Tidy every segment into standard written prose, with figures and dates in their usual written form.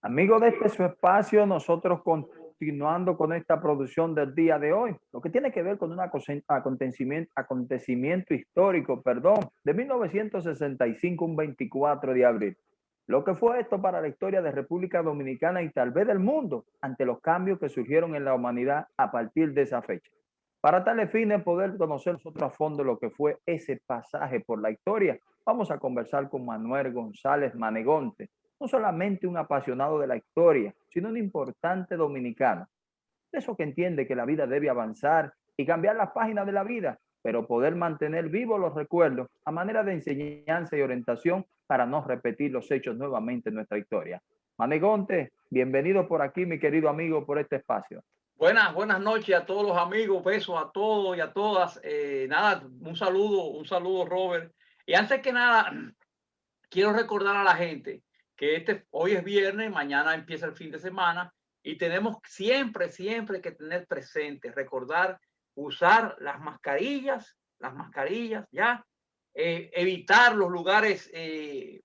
Amigos de este su espacio, nosotros continuando con esta producción del día de hoy, lo que tiene que ver con un acontecimiento histórico, de 1965, un 24 de abril. Lo que fue esto para la historia de República Dominicana y tal vez del mundo, ante los cambios que surgieron en la humanidad a partir de esa fecha. Para tales fines, poder conocer nosotros a fondo lo que fue ese pasaje por la historia, vamos a conversar con Manuel González Manegonte, no solamente un apasionado de la historia, sino un importante dominicano. De eso que entiende que la vida debe avanzar y cambiar las páginas de la vida, pero poder mantener vivos los recuerdos a manera de enseñanza y orientación para no repetir los hechos nuevamente en nuestra historia. Manegonte, bienvenido por aquí, mi querido amigo, por este espacio. Buenas noches a todos los amigos, besos a todos y a todas. Nada, un saludo, Robert. Y antes que nada, quiero recordar a la gente que hoy es viernes, mañana empieza el fin de semana y tenemos siempre que tener presente, recordar usar las mascarillas, ya, evitar los lugares,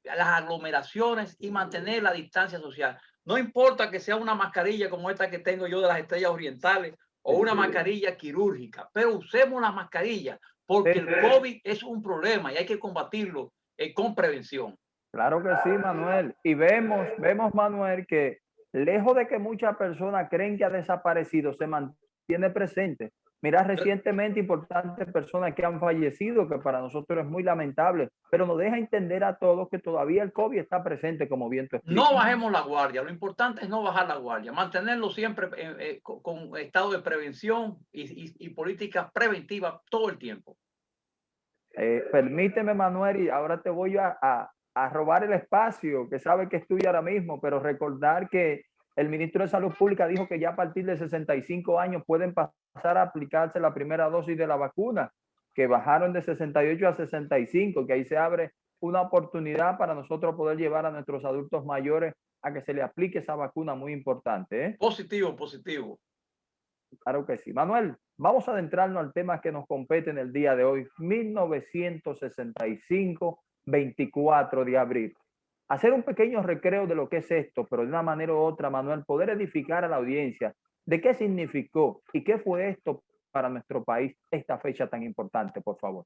las aglomeraciones y mantener la distancia social. No importa que sea una mascarilla como esta que tengo yo de las Estrellas Orientales o una mascarilla quirúrgica, pero usemos la mascarilla porque el COVID es un problema y hay que combatirlo con prevención. Claro que sí, Manuel. Y vemos, Manuel, que lejos de que muchas personas creen que ha desaparecido, se mantiene presente. Mira, recientemente importantes personas que han fallecido, que para nosotros es muy lamentable, pero nos deja entender a todos que todavía el COVID está presente, como bien tú No explicas. bajemos la guardia, lo importante es no bajar la guardia, mantenerlo siempre con estado de prevención y políticas preventivas todo el tiempo. Permíteme, Manuel, y ahora te voy a robar el espacio, que sabe que es tuyo ahora mismo, pero recordar que el ministro de Salud Pública dijo que ya a partir de 65 años pueden pasar a aplicarse la primera dosis de la vacuna, que bajaron de 68 a 65, que ahí se abre una oportunidad para nosotros poder llevar a nuestros adultos mayores a que se le aplique esa vacuna muy importante, ¿eh? Positivo, positivo. Claro que sí. Manuel, vamos a adentrarnos al tema que nos compete en el día de hoy, 1965, 24 de abril. Hacer un pequeño recreo de lo que es esto, pero de una manera u otra, Manuel, poder edificar a la audiencia de qué significó y qué fue esto para nuestro país, esta fecha tan importante, por favor.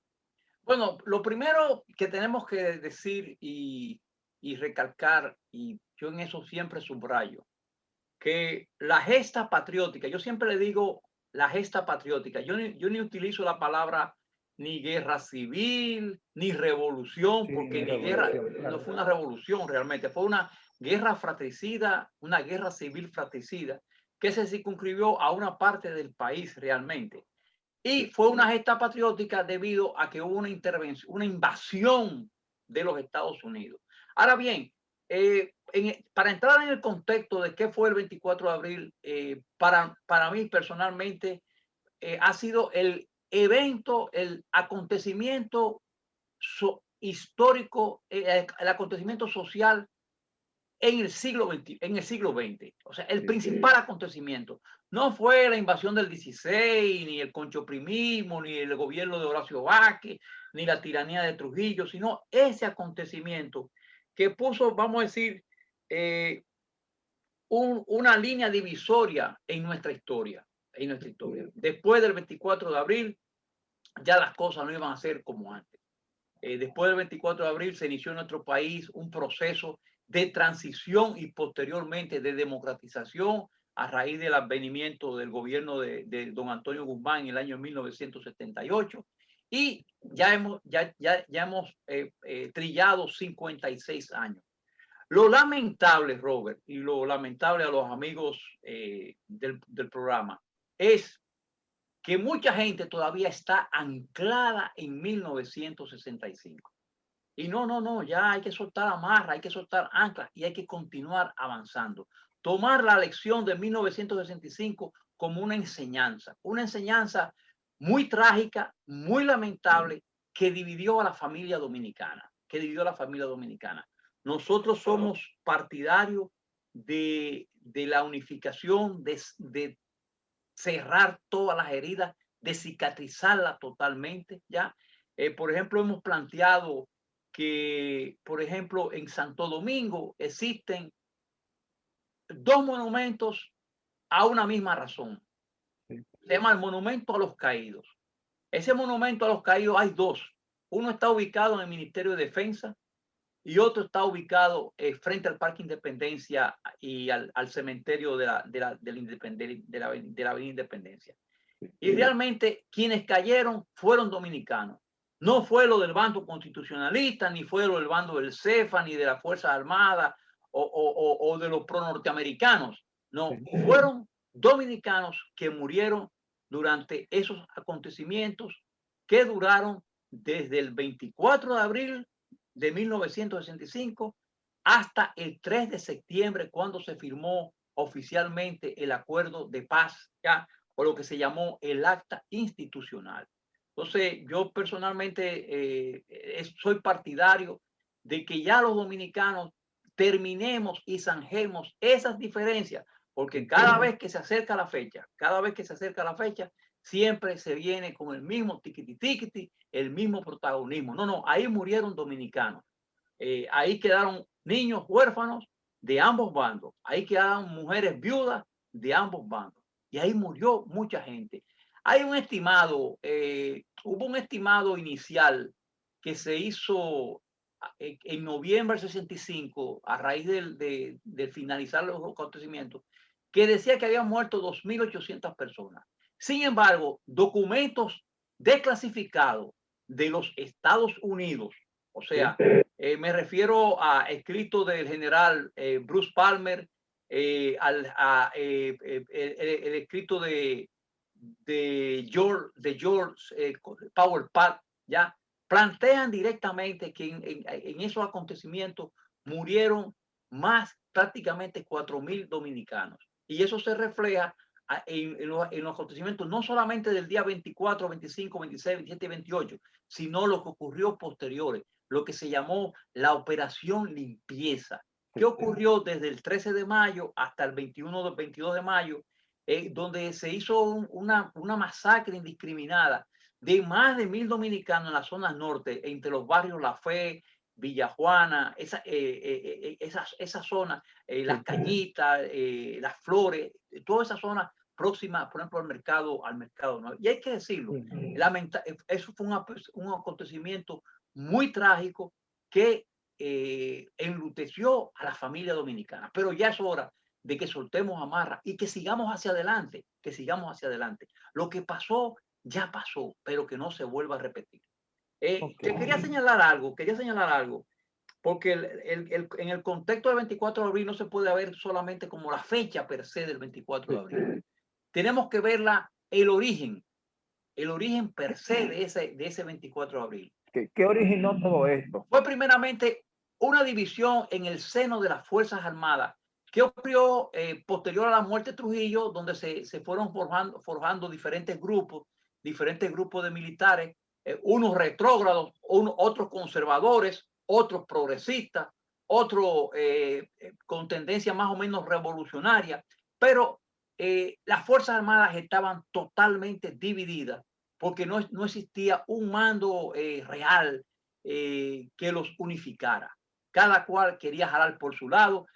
Bueno, lo primero que tenemos que decir y recalcar, y yo en eso siempre subrayo, que la gesta patriótica, yo siempre le digo la gesta patriótica, yo ni utilizo la palabra ni guerra civil, ni revolución, Sí, porque mi ni guerra, revolución, no claro. fue una revolución realmente, fue una guerra fratricida, una guerra civil fratricida, que se circunscribió a una parte del país realmente. Y fue una gesta patriótica debido a que hubo una intervención, una invasión de los Estados Unidos. Ahora bien, para entrar en el contexto de qué fue el 24 de abril, para mí personalmente ha sido el evento, el acontecimiento histórico, el acontecimiento social en el siglo XX, en el siglo XX. O sea, el Sí. principal acontecimiento no fue la invasión del 16, ni el conchoprimismo, ni el gobierno de Horacio Vázquez, ni la tiranía de Trujillo, sino ese acontecimiento que puso, vamos a decir, eh, una línea divisoria en nuestra historia. En nuestra historia. Después del 24 de abril, ya las cosas no iban a ser como antes. Después del 24 de abril se inició en nuestro país un proceso de transición y posteriormente de democratización a raíz del advenimiento del gobierno de don Antonio Guzmán en el año 1978 y ya hemos trillado 56 años. Lo lamentable, Robert, y lo lamentable a los amigos del programa es que mucha gente todavía está anclada en 1965. Y no, ya hay que soltar amarra, hay que soltar ancla y hay que continuar avanzando. Tomar la lección de 1965 como una enseñanza muy trágica, muy lamentable, que dividió a la familia dominicana, que dividió a la familia dominicana. Nosotros somos partidarios de la unificación, de cerrar todas las heridas, de cicatrizarlas totalmente, ¿ya? Por ejemplo, hemos planteado que, por ejemplo, en Santo Domingo existen dos monumentos a una misma razón. Sí. Se llama el Monumento a los Caídos. Ese monumento a los caídos hay dos. Uno está ubicado en el Ministerio de Defensa y otro está ubicado frente al Parque Independencia y al cementerio de la Avenida Independencia. Y realmente quienes cayeron fueron dominicanos. No fue lo del bando constitucionalista, ni fue lo del bando del CEFA, ni de las Fuerzas Armadas o de los pro-norteamericanos. No, fueron dominicanos que murieron durante esos acontecimientos que duraron desde el 24 de abril de 1965 hasta el 3 de septiembre, cuando se firmó oficialmente el acuerdo de paz, ya, o lo que se llamó el acta institucional. Entonces, yo personalmente soy partidario de que ya los dominicanos terminemos y zanjemos esas diferencias, porque cada vez que se acerca la fecha, siempre se viene con el mismo tiquiti, el mismo protagonismo. No, ahí murieron dominicanos. Ahí quedaron niños huérfanos de ambos bandos. Ahí quedaron mujeres viudas de ambos bandos. Y ahí murió mucha gente. Hay un estimado, hubo un estimado inicial que se hizo en noviembre del 65, a raíz de finalizar los acontecimientos, que decía que habían muerto 2.800 personas. Sin embargo, documentos desclasificados de los Estados Unidos, o sea, me refiero a escritos del general Bruce Palmer, el escrito de George Power Pat, ya plantean directamente que en esos acontecimientos murieron prácticamente 4.000 dominicanos. Y eso se refleja en los acontecimientos no solamente del día 24, 25, 26, 27 y 28, sino lo que ocurrió posteriores, lo que se llamó la Operación Limpieza, que ocurrió desde el 13 de mayo hasta el 22 de mayo, donde se hizo una masacre indiscriminada de más de 1.000 dominicanos en las zonas norte, entre los barrios La Fe, Villajuana, esa zona, Las Cañitas, Las Flores, toda esa zona próxima, por ejemplo, al mercado, ¿no? Y hay que decirlo, eso fue un acontecimiento muy trágico que enluteció a la familia dominicana. Pero ya es hora de que soltemos amarra y que sigamos hacia adelante, Lo que pasó, ya pasó, pero que no se vuelva a repetir. Te quería señalar algo, porque en el contexto del 24 de abril no se puede ver solamente como la fecha per se del 24 de abril. Tenemos que ver el origen per se de ese 24 de abril. ¿Qué originó todo esto? Fue primeramente una división en el seno de las Fuerzas Armadas que ocurrió posterior a la muerte de Trujillo, donde se fueron forjando diferentes grupos de militares, unos retrógrados, otros conservadores, otros progresistas, otros con tendencia más o menos revolucionaria, pero las Fuerzas Armadas estaban totalmente divididas porque no existía un mando real que los unificara. Cada cual quería jalar por su lado.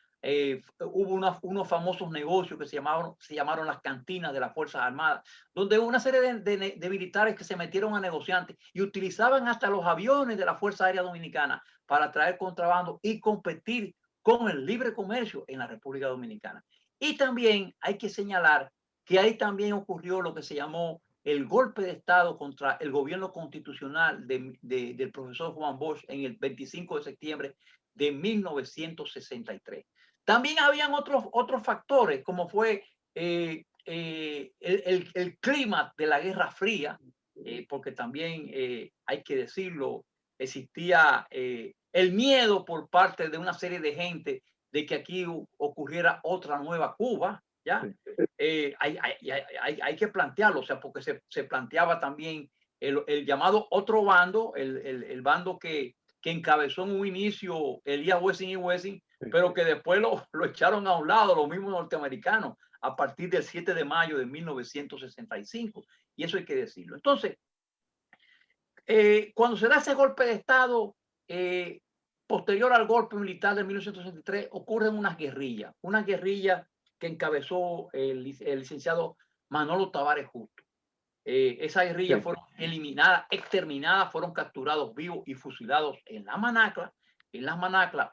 Hubo unos famosos negocios que se llamaron las cantinas de las Fuerzas Armadas, donde hubo una serie de militares que se metieron a negociantes y utilizaban hasta los aviones de la Fuerza Aérea Dominicana para traer contrabando y competir con el libre comercio en la República Dominicana. Y también hay que señalar que ahí también ocurrió lo que se llamó el golpe de Estado contra el gobierno constitucional del profesor Juan Bosch en el 25 de septiembre de 1963. También habían otros factores, como fue el clima de la Guerra Fría, porque también hay que decirlo, existía el miedo por parte de una serie de gente de que aquí ocurriera otra nueva Cuba, ¿ya? Hay que plantearlo, o sea, porque se planteaba también el llamado otro bando, el bando que encabezó en un inicio Elías Wessing, pero que después lo echaron a un lado los mismos norteamericanos a partir del 7 de mayo de 1965. Y eso hay que decirlo. Entonces, cuando se da ese golpe de Estado, posterior al golpe militar de 1963 ocurren unas guerrillas que encabezó el licenciado Manolo Tavares Justo. Esas guerrillas Sí. fueron eliminadas, exterminadas, fueron capturados vivos y fusilados en las Manaclas,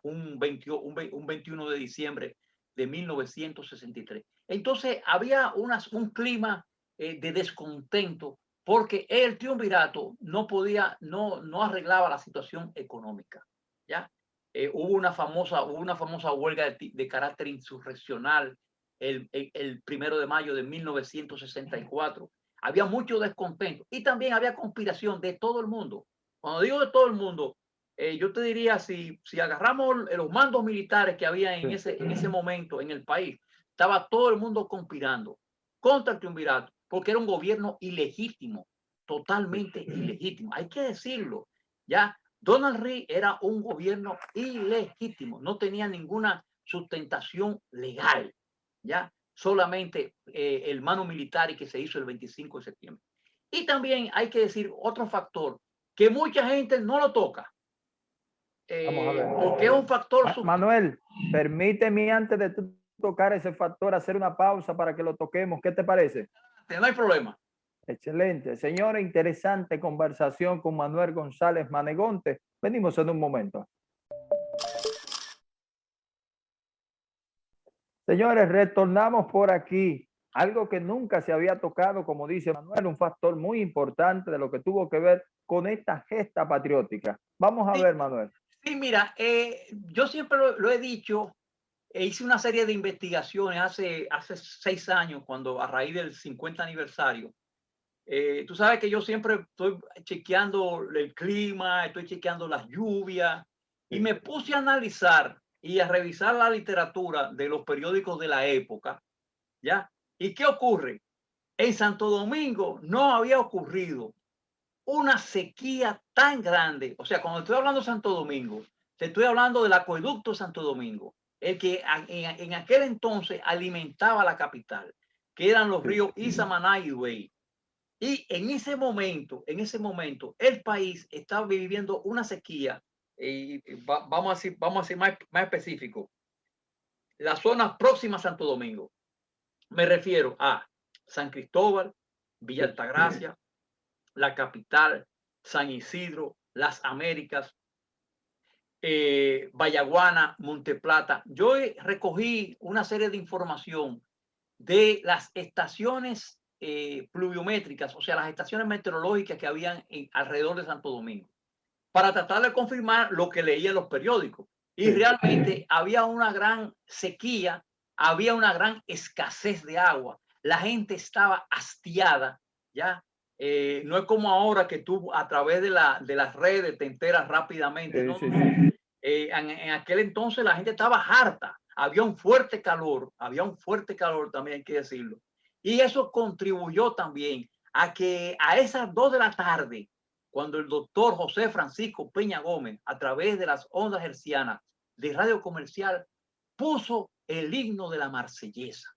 un 21 de diciembre de 1963. Entonces había un clima de descontento porque el triunvirato no arreglaba la situación económica, ¿ya? Hubo una famosa huelga de carácter insurreccional el 1 de mayo de 1964. Había mucho descontento y también había conspiración de todo el mundo. Cuando digo de todo el mundo, yo te diría, si agarramos los mandos militares que había en ese momento en el país, estaba todo el mundo conspirando contra el triunvirato, porque era un gobierno ilegítimo, totalmente ilegítimo. Hay que decirlo, ¿ya? Donald Reagan era un gobierno ilegítimo, no tenía ninguna sustentación legal, ¿ya? Solamente el mano militar y que se hizo el 25 de septiembre. Y también hay que decir otro factor que mucha gente no lo toca, Vamos a ver. porque es un factor... Manuel, permíteme antes de tú tocar ese factor hacer una pausa para que lo toquemos. ¿Qué te parece? No hay problema. Excelente. Señora, interesante conversación con Manuel González Manegonte. Venimos en un momento. Señores, retornamos por aquí. Algo que nunca se había tocado, como dice Manuel, un factor muy importante de lo que tuvo que ver con esta gesta patriótica. Vamos a ver, Manuel. Sí, mira, yo siempre lo he dicho, hice una serie de investigaciones hace 6 años, cuando a raíz del 50 aniversario. Tú sabes que yo siempre estoy chequeando el clima, estoy chequeando las lluvias, y me puse a analizar y a revisar la literatura de los periódicos de la época, ¿ya? ¿Y qué ocurre? En Santo Domingo no había ocurrido una sequía tan grande. O sea, cuando estoy hablando de Santo Domingo, te estoy hablando del acueducto de Santo Domingo, el que en aquel entonces alimentaba la capital, que eran los ríos Isamaná y Higüey. Y en ese momento, el país estaba viviendo una sequía. Vamos a ser más específico. Las zonas próximas a Santo Domingo. Me refiero a San Cristóbal, Villa Altagracia, la capital, San Isidro, Las Américas, Vallaguana, Monteplata. Yo recogí una serie de información de las estaciones pluviométricas, o sea, las estaciones meteorológicas que habían alrededor de Santo Domingo, para tratar de confirmar lo que leía en los periódicos. Y realmente había una gran sequía, había una gran escasez de agua. La gente estaba hastiada, ¿ya? No es como ahora que tú a través de las redes te enteras rápidamente. No. En aquel entonces la gente estaba harta. Había un fuerte calor también, hay que decirlo. Y eso contribuyó también a que a esas 2 de la tarde, cuando el doctor José Francisco Peña Gómez, a través de las ondas hercianas de Radio Comercial, puso el himno de la Marsellesa.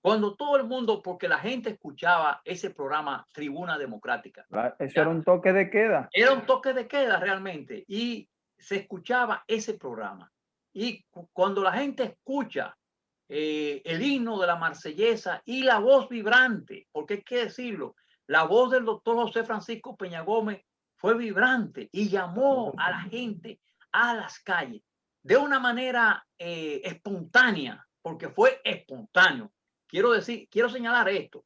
Cuando todo el mundo, porque la gente escuchaba ese programa Tribuna Democrática. Eso era un toque de queda. Era un toque de queda realmente. Y se escuchaba ese programa. Y cuando la gente escucha el himno de la Marsellesa y la voz vibrante, porque hay que decirlo, la voz del doctor José Francisco Peña Gómez fue vibrante y llamó a la gente a las calles de una manera espontánea, porque fue espontáneo. Quiero señalar esto.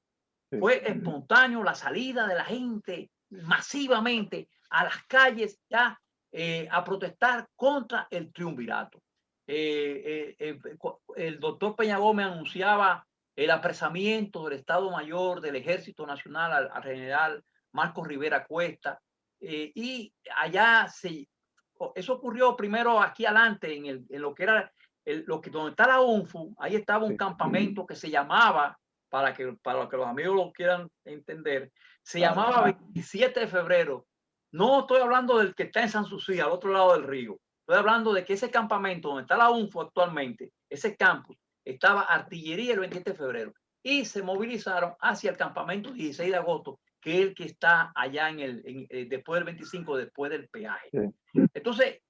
Fue espontáneo la salida de la gente masivamente a las calles ya a protestar contra el triunvirato. El doctor Peña Gómez anunciaba el apresamiento del Estado Mayor del Ejército Nacional al general Marcos Rivera Cuesta, y allá eso ocurrió primero aquí adelante en lo que era donde está la UNFU. Ahí estaba un campamento que se llamaba, para que los amigos lo quieran entender, se llamaba 27 de febrero. No estoy hablando del que está en San Susi, al otro lado del río. Estoy hablando de que ese campamento donde está la UNFO actualmente, ese campus, estaba artillería el 27 de febrero. Y se movilizaron hacia el campamento 16 de agosto, que es el que está allá después del 25, después del peaje. Entonces,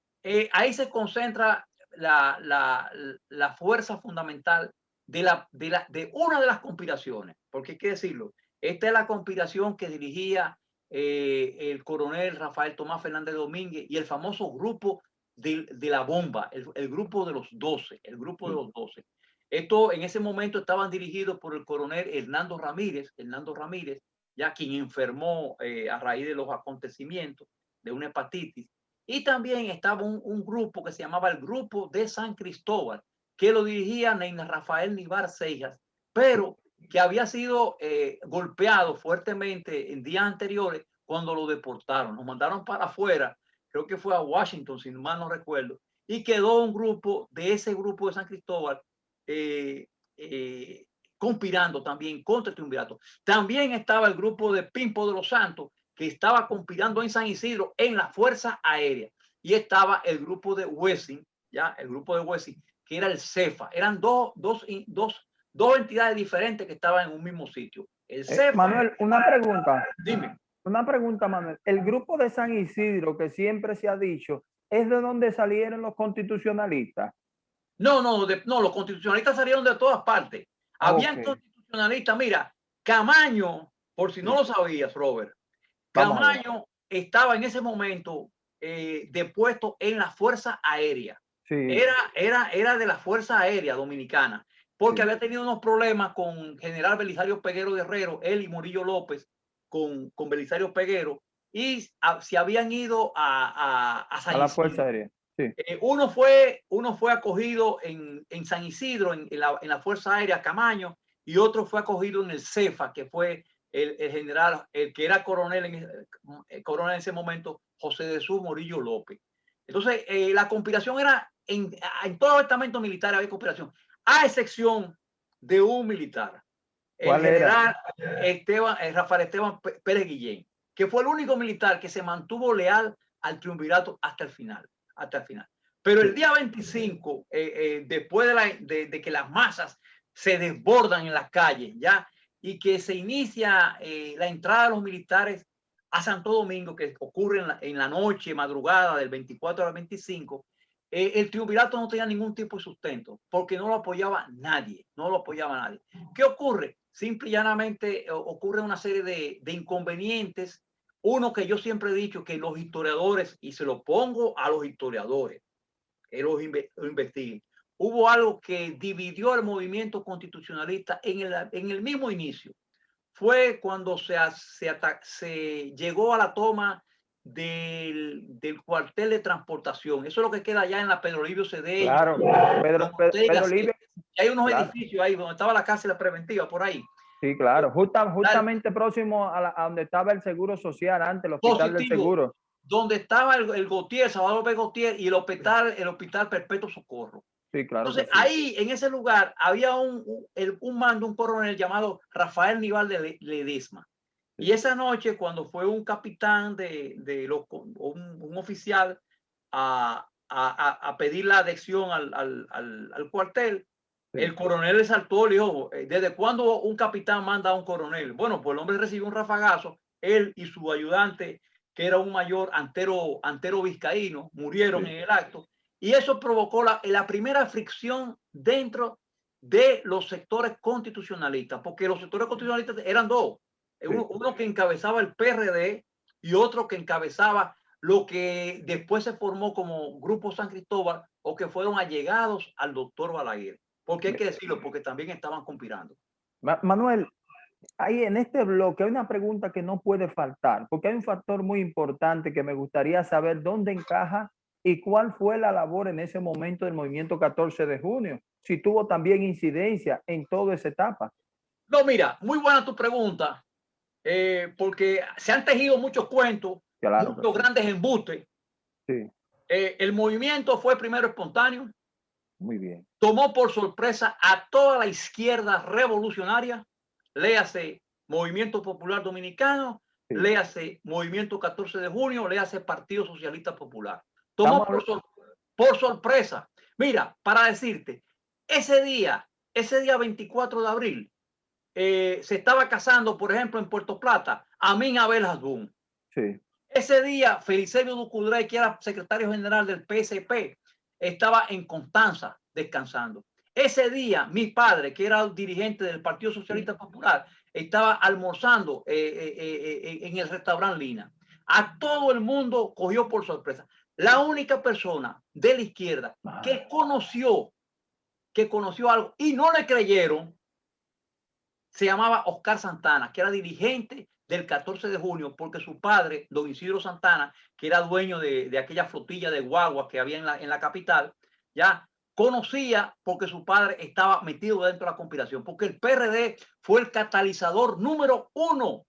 ahí se concentra la fuerza fundamental de una de las conspiraciones, porque hay que decirlo, esta es la conspiración que dirigía el coronel Rafael Tomás Fernández Domínguez y el famoso grupo de la bomba, el grupo de los 12, el grupo de los 12. Esto en ese momento estaban dirigidos por el coronel Hernando Ramírez, ya quien enfermó a raíz de los acontecimientos de una hepatitis. Y también estaba un grupo que se llamaba el Grupo de San Cristóbal, que lo dirigía Neina Rafael Nivar Seijas, pero que había sido golpeado fuertemente en días anteriores cuando lo deportaron. Lo mandaron para afuera, creo que fue a Washington, si mal no recuerdo, y quedó un grupo de ese grupo de San Cristóbal conspirando también contra el triunvirato. También estaba el grupo de Pimpo de los Santos, que estaba conspirando en San Isidro en la Fuerza Aérea. Y estaba el grupo de Wessing, ya, el grupo de Wessing, que era el CEFA. Eran dos entidades diferentes que estaban en un mismo sitio. El CEFA. Manuel, una pregunta. Dime. Una pregunta, Manuel. El grupo de San Isidro, que siempre se ha dicho, ¿es de donde salieron los constitucionalistas? No, los constitucionalistas salieron de todas partes. Habían constitucionalistas, mira, Camaño, por si no lo sabías, Robert, Camaño estaba en ese momento depuesto en la Fuerza Aérea. Sí. Era de la Fuerza Aérea Dominicana, porque había tenido unos problemas con general Belisario Peguero Guerrero, él y Murillo López, con Belisario Peguero, y se habían ido a la Fuerza Aérea. Sí. Uno fue acogido en San Isidro, en la Fuerza Aérea Camaño, y otro fue acogido en el CEFA, que fue el general, el que era coronel en ese momento, José de Jesús Morillo López. Entonces, la conspiración era en todo el estamento militar había conspiración, a excepción de un militar, el general Rafael Esteban Pérez Guillén, que fue el único militar que se mantuvo leal al triunvirato hasta el final. Pero el día 25, después de que las masas se desbordan en las calles, ya, y que se inicia la entrada de los militares a Santo Domingo, que ocurre en la noche, madrugada del 24 al 25, el triunvirato no tenía ningún tipo de sustento, porque no lo apoyaba nadie, ¿Qué ocurre? Simple y llanamente ocurre una serie de inconvenientes. Uno que yo siempre he dicho que los historiadores, y se lo pongo a los historiadores, que lo investiguen, hubo algo que dividió el movimiento constitucionalista en el mismo inicio. Fue cuando se llegó a la toma del cuartel de transportación. Eso es lo que queda allá en la Pedro Livio Cedeño. Claro, Pedro Livio. Hay unos edificios ahí donde estaba la cárcel preventiva, por ahí. Sí, claro, justamente próximo a donde estaba el Seguro Social antes, el Hospital del Seguro. Donde estaba el Gautier, Salvador López Gautier, y el hospital Perpetuo Socorro. Sí, claro. Entonces, ahí, en ese lugar, había un mando, un coronel llamado Rafael Nival de Ledesma. Sí. Y esa noche, cuando fue un capitán un oficial a pedir la adhesión al cuartel, sí, el coronel le saltó, le dijo, ¿desde cuándo un capitán manda a un coronel? Bueno, pues el hombre recibió un rafagazo, él y su ayudante, que era un mayor Antero Vizcaíno, murieron, sí, en el acto. Y eso provocó la primera fricción dentro de los sectores constitucionalistas, porque los sectores constitucionalistas eran dos. Sí. Uno que encabezaba el PRD y otro que encabezaba lo que después se formó como Grupo San Cristóbal, o que fueron allegados al doctor Balaguer. Porque hay que decirlo, porque también estaban conspirando. Manuel, ahí en este bloque hay una pregunta que no puede faltar, porque hay un factor muy importante que me gustaría saber dónde encaja y cuál fue la labor en ese momento del movimiento 14 de junio, si tuvo también incidencia en toda esa etapa. No, mira, muy buena tu pregunta, porque se han tejido muchos cuentos, claro, muchos grandes embustes. Sí. El movimiento fue primero espontáneo. Muy bien. Tomó por sorpresa a toda la izquierda revolucionaria, léase Movimiento Popular Dominicano, sí, léase Movimiento 14 de Junio, léase Partido Socialista Popular. Tomó por sorpresa. Mira, para decirte, ese día 24 de abril, se estaba casando, por ejemplo, en Puerto Plata, Amin Abel Hasbún. Sí. Ese día, Felicelio Ducudrey, que era secretario general del PSP, estaba en Constanza descansando. Ese día, mi padre, que era dirigente del Partido Socialista Popular, estaba almorzando en el restaurante Lina. A todo el mundo cogió por sorpresa. La única persona de la izquierda que conoció algo y no le creyeron, se llamaba Oscar Santana, que era dirigente del 14 de junio, porque su padre, don Isidro Santana, que era dueño de aquella flotilla de guaguas que había en la capital, ya conocía porque su padre estaba metido dentro de la conspiración, porque el PRD fue el catalizador número 1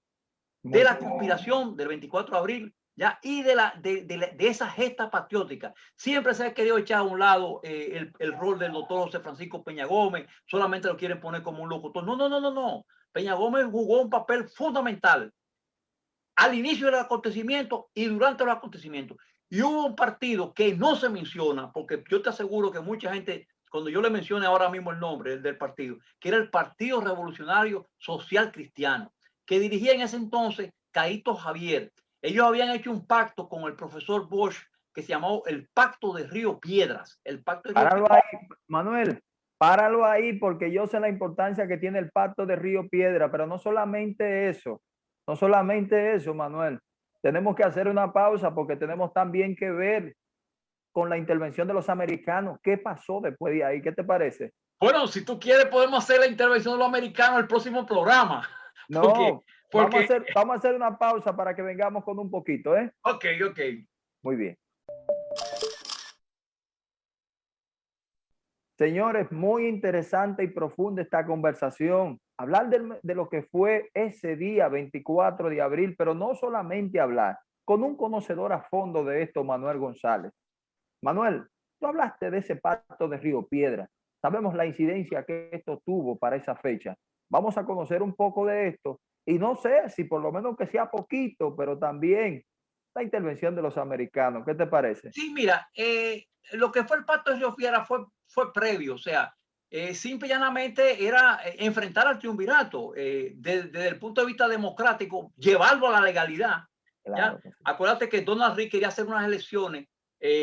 de la conspiración del 24 de abril, ya, y de esa gesta patriótica. Siempre se ha querido echar a un lado el rol del doctor José Francisco Peña Gómez, solamente lo quieren poner como un locutor. No, no, no, no, no. Peña Gómez jugó un papel fundamental al inicio del acontecimiento y durante los acontecimientos. Y hubo un partido que no se menciona, porque yo te aseguro que mucha gente, cuando yo le mencione ahora mismo el nombre del partido, que era el Partido Revolucionario Social Cristiano, que dirigía en ese entonces Caíto Javier. Ellos habían hecho un pacto con el profesor Bosch que se llamó el Pacto de Río Piedras. El Pacto de Río Páralo Piedras. ahí, Manuel, páralo ahí porque yo sé la importancia que tiene el Pacto de Río Piedra, pero no solamente eso, no solamente eso, Manuel. Tenemos que hacer una pausa porque tenemos también que ver con la intervención de los americanos. ¿Qué pasó después de ahí? ¿Qué te parece? Bueno, si tú quieres podemos hacer la intervención de los americanos en el próximo programa. No, Porque, vamos a hacer una pausa para que vengamos con un poquito, ¿eh? ok. Muy bien. Señores, muy interesante y profunda esta conversación. Hablar de lo que fue ese día 24 de abril, pero no solamente hablar, con un conocedor a fondo de esto, Manuel González. Manuel, tú hablaste de ese pacto de Río Piedra. Sabemos la incidencia que esto tuvo para esa fecha. Vamos a conocer un poco de esto y no sé si por lo menos que sea poquito, pero también la intervención de los americanos. ¿Qué te parece? Sí, mira, lo que fue el pacto de Río Piedra fue previo, o sea, simple y llanamente era enfrentar al triunvirato desde el punto de vista democrático, llevarlo a la legalidad. ¿Ya? Claro que sí. Acuérdate que Donald Trump quería hacer unas elecciones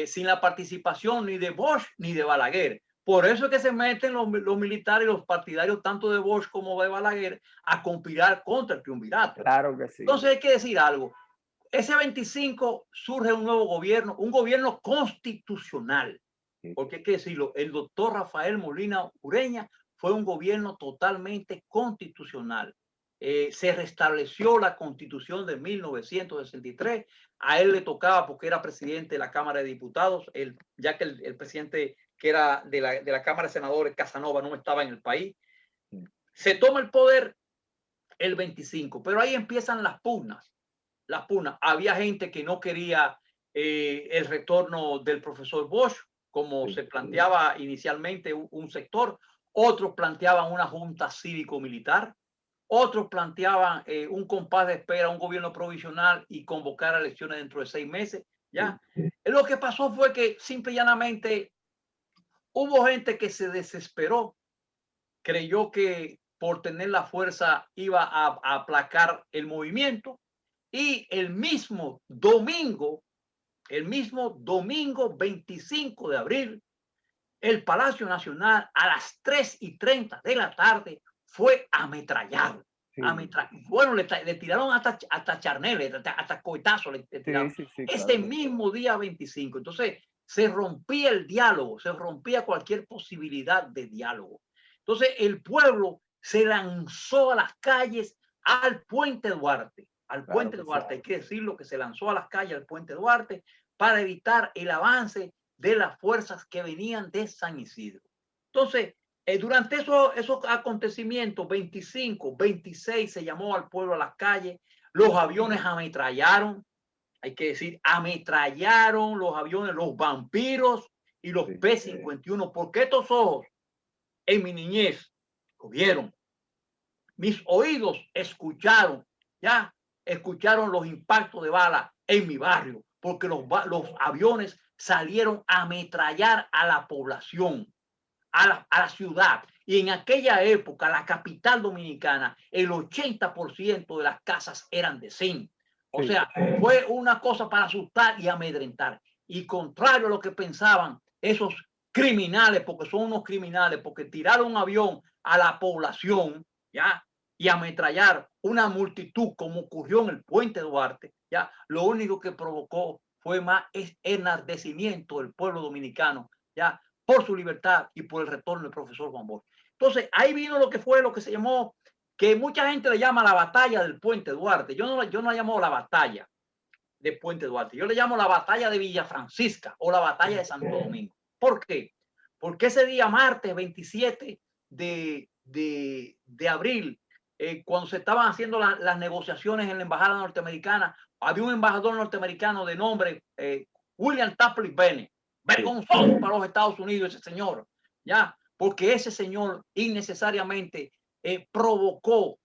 sin la participación ni de Bosch ni de Balaguer. Por eso es que se meten los militares y los partidarios, tanto de Bosch como de Balaguer, a conspirar contra el triunvirato. Claro que sí. Entonces hay que decir algo. Ese 25 surge un nuevo gobierno, un gobierno constitucional, porque hay que decirlo, el doctor Rafael Molina Ureña fue un gobierno totalmente constitucional. Se restableció la constitución de 1963, a él le tocaba porque era presidente de la Cámara de Diputados, ya que el presidente que era de la Cámara de Senadores, Casanova, no estaba en el país. Se toma el poder el 25, pero ahí empiezan las pugnas. Había gente que no quería el retorno del profesor Bosch, como se planteaba inicialmente un sector. Otros planteaban una junta cívico-militar. Otros planteaban un compás de espera, un gobierno provisional y convocar a elecciones dentro de 6 meses. ¿Ya? Lo que pasó fue que simple y llanamente hubo gente que se desesperó, creyó que por tener la fuerza iba a aplacar el movimiento. Y el mismo domingo 25 de abril, el Palacio Nacional a las 3:30 de la tarde fue ametrallado. Sí. Bueno, le tiraron hasta charneles, hasta cohetazos le tiraron. Sí, claro. Mismo día 25. Entonces, se rompía el diálogo, se rompía cualquier posibilidad de diálogo. Entonces, el pueblo se lanzó a las calles al Puente Duarte. Al Puente Duarte, hay que decirlo, que se lanzó a las calles al Puente Duarte para evitar el avance de las fuerzas que venían de San Isidro. Entonces, durante esos acontecimientos, 25, 26, se llamó al pueblo a las calles, los aviones ametrallaron, hay que decir, ametrallaron los aviones, los vampiros y los P-51, porque estos ojos en mi niñez lo vieron. Mis oídos escucharon los impactos de bala en mi barrio, porque los aviones salieron a ametrallar a la población, a la ciudad. Y en aquella época, la capital dominicana, el 80% de las casas eran de zinc. O sea, fue una cosa para asustar y amedrentar. Y contrario a lo que pensaban esos criminales, porque son unos criminales, porque tiraron un avión a la población, ¿ya? Y ametrallar una multitud como ocurrió en el Puente Duarte, ¿ya? Lo único que provocó fue más enardecimiento del pueblo dominicano, ¿ya? Por su libertad y por el retorno del profesor Juan Bosch. Entonces, ahí vino lo que fue lo que se llamó, que mucha gente le llama la batalla del Puente Duarte. Yo no la llamo la batalla de Puente Duarte, yo le llamo la batalla de Villa Francisca o la batalla de Santo Domingo. ¿Por qué? Porque ese día martes 27 de abril, cuando se estaban haciendo las negociaciones en la embajada norteamericana, había un embajador norteamericano de nombre William Tapley Bennett, vergonzoso para los Estados Unidos ese señor, ya, porque ese señor innecesariamente provocó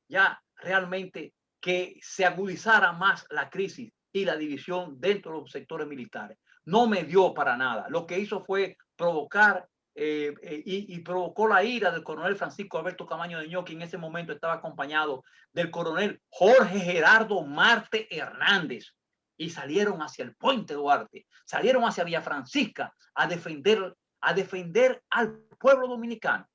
ya realmente que se agudizara más la crisis y la división dentro de los sectores militares. No me dio para nada. Lo que hizo fue provocar y provocó la ira del coronel Francisco Alberto Camaño de Ño, que en ese momento estaba acompañado del coronel Jorge Gerardo Marte Hernández, y salieron hacia el Puente Duarte, salieron hacia Villa Francisca a defender al pueblo dominicano,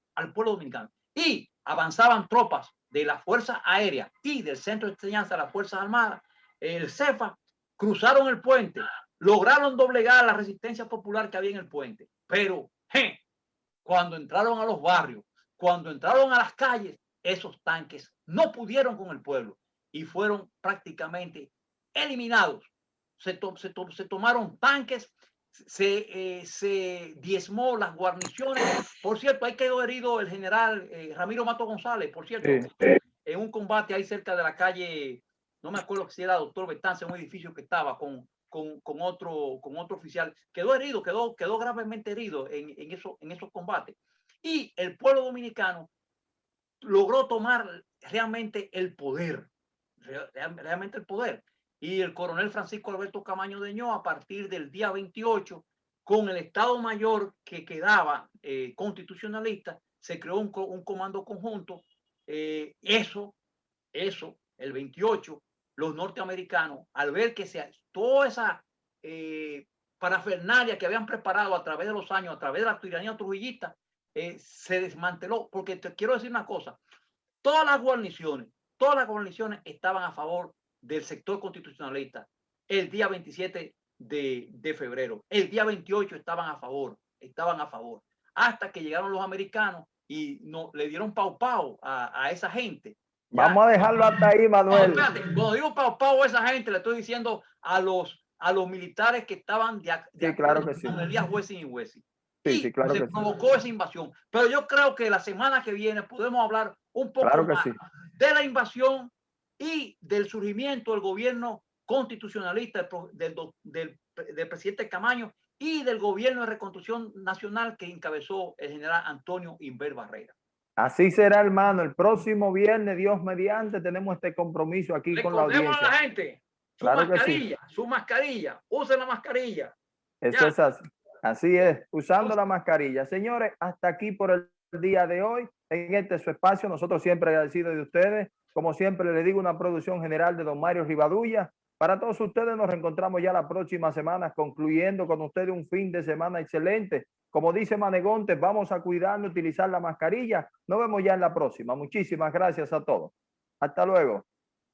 y avanzaban tropas de la Fuerza Aérea y del Centro de Enseñanza de las Fuerzas Armadas, el CEFA, cruzaron el puente, lograron doblegar la resistencia popular que había en el puente, pero cuando entraron a los barrios, cuando entraron a las calles, esos tanques no pudieron con el pueblo y fueron prácticamente eliminados. Se tomaron tanques, se diezmó las guarniciones. Por cierto, ahí quedó herido el general Ramiro Mato González, por cierto, en un combate ahí cerca de la calle, no me acuerdo si era Doctor Betance, un edificio que estaba con otro oficial. Quedó herido, quedó gravemente herido en esos combates. Y el pueblo dominicano logró tomar realmente el poder, realmente el poder. Y el coronel Francisco Alberto Camaño de Ño, a partir del día 28, con el Estado Mayor que quedaba constitucionalista, se creó un comando conjunto. Eso, el 28, los norteamericanos, al ver que toda esa parafernalia que habían preparado a través de los años, a través de la tiranía trujillista, se desmanteló. Porque te quiero decir una cosa, todas las guarniciones estaban a favor del sector constitucionalista el día 27 de febrero. El día 28 estaban a favor, hasta que llegaron los americanos y no, le dieron pau a esa gente. ¿Ya? Vamos a dejarlo hasta ahí, Manuel. No, espérate, cuando digo pau a esa gente, le estoy diciendo a los militares que estaban de claro que sí, con Elías Wessing y Wessing. Sí, claro se provocó esa invasión. Pero yo creo que la semana que viene podemos hablar un poco más de la invasión y del surgimiento del gobierno constitucionalista del presidente Camaño y del gobierno de reconstrucción nacional que encabezó el general Antonio Inver Barrera. Así será, hermano. El próximo viernes, Dios mediante, tenemos este compromiso aquí con la audiencia. Recordemos a la gente, su mascarilla, usen la mascarilla. Eso es así. Así es, usando la mascarilla. Señores, hasta aquí por el día de hoy, en este su espacio. Nosotros siempre agradecidos de ustedes. Como siempre les digo, una producción general de don Mario Rivadulla. Para todos ustedes nos reencontramos ya la próxima semana, concluyendo con ustedes un fin de semana excelente. Como dice Manegonte, vamos a cuidarnos, utilizar la mascarilla. Nos vemos ya en la próxima. Muchísimas gracias a todos. Hasta luego.